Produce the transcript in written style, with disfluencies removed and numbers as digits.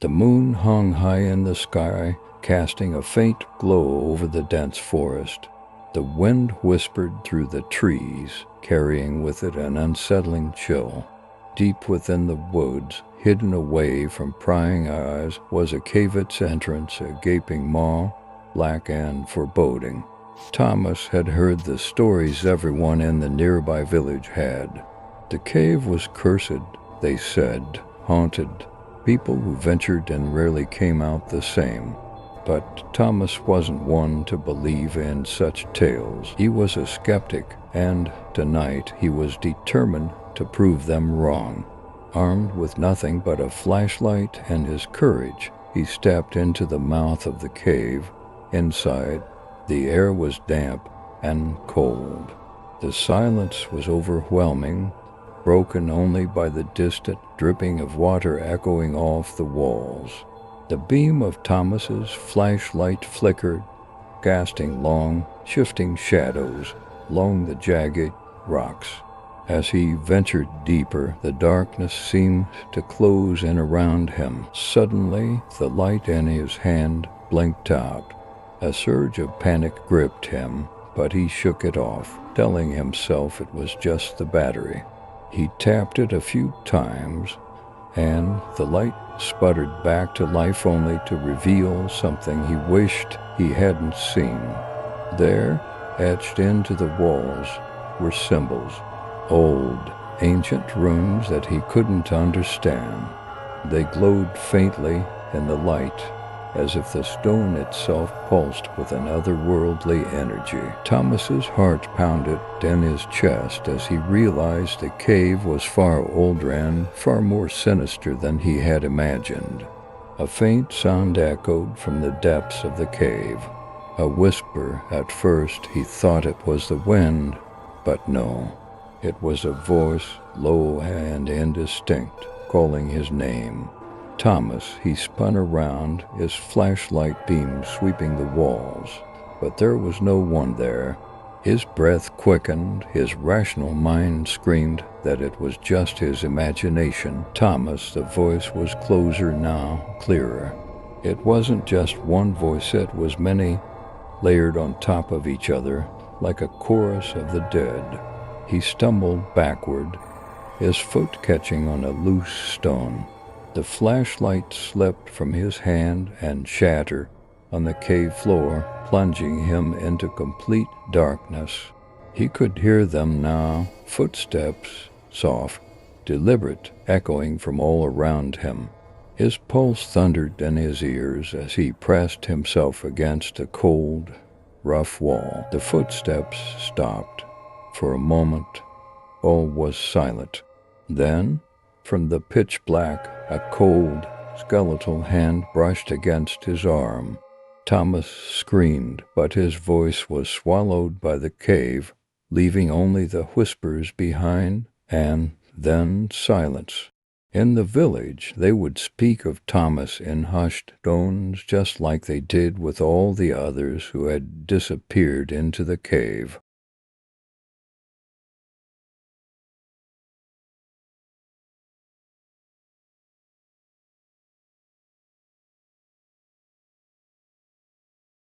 The moon hung high in the sky, casting a faint glow over the dense forest. The wind whispered through the trees, carrying with it an unsettling chill. Deep within the woods, hidden away from prying eyes, was a cave's entrance, a gaping maw, black and foreboding. Thomas had heard the stories everyone in the nearby village had. The cave was cursed, they said, haunted. People who ventured and rarely came out the same. But Thomas wasn't one to believe in such tales. He was a skeptic, and tonight he was determined to prove them wrong. Armed with nothing but a flashlight and his courage, he stepped into the mouth of the cave. Inside, the air was damp and cold. The silence was overwhelming, broken only by the distant dripping of water echoing off the walls. The beam of Thomas's flashlight flickered, casting long, shifting shadows along the jagged rocks. As he ventured deeper, the darkness seemed to close in around him. Suddenly, the light in his hand blinked out. A surge of panic gripped him, but he shook it off, telling himself it was just the battery. He tapped it a few times, and the light sputtered back to life only to reveal something he wished he hadn't seen. There, etched into the walls, were symbols, old, ancient runes that he couldn't understand. They glowed faintly in the light, as if the stone itself pulsed with an otherworldly energy. Thomas's heart pounded in his chest as he realized the cave was far older and far more sinister than he had imagined. A faint sound echoed from the depths of the cave. A whisper. At first he thought it was the wind, but no. It was a voice, low and indistinct, calling his name. Thomas, he spun around, his flashlight beam sweeping the walls, but there was no one there. His breath quickened, his rational mind screamed that it was just his imagination. Thomas, the voice was closer now, clearer. It wasn't just one voice, it was many, layered on top of each other, like a chorus of the dead. He stumbled backward, his foot catching on a loose stone. The flashlight slipped from his hand and shattered on the cave floor, plunging him into complete darkness. He could hear them now, footsteps, soft, deliberate, echoing from all around him. His pulse thundered in his ears as he pressed himself against a cold, rough wall. The footsteps stopped. For a moment, all was silent. Then, from the pitch black, a cold, skeletal hand brushed against his arm. Thomas screamed, but his voice was swallowed by the cave, leaving only the whispers behind, and then silence. In the village, they would speak of Thomas in hushed tones, just like they did with all the others who had disappeared into the cave.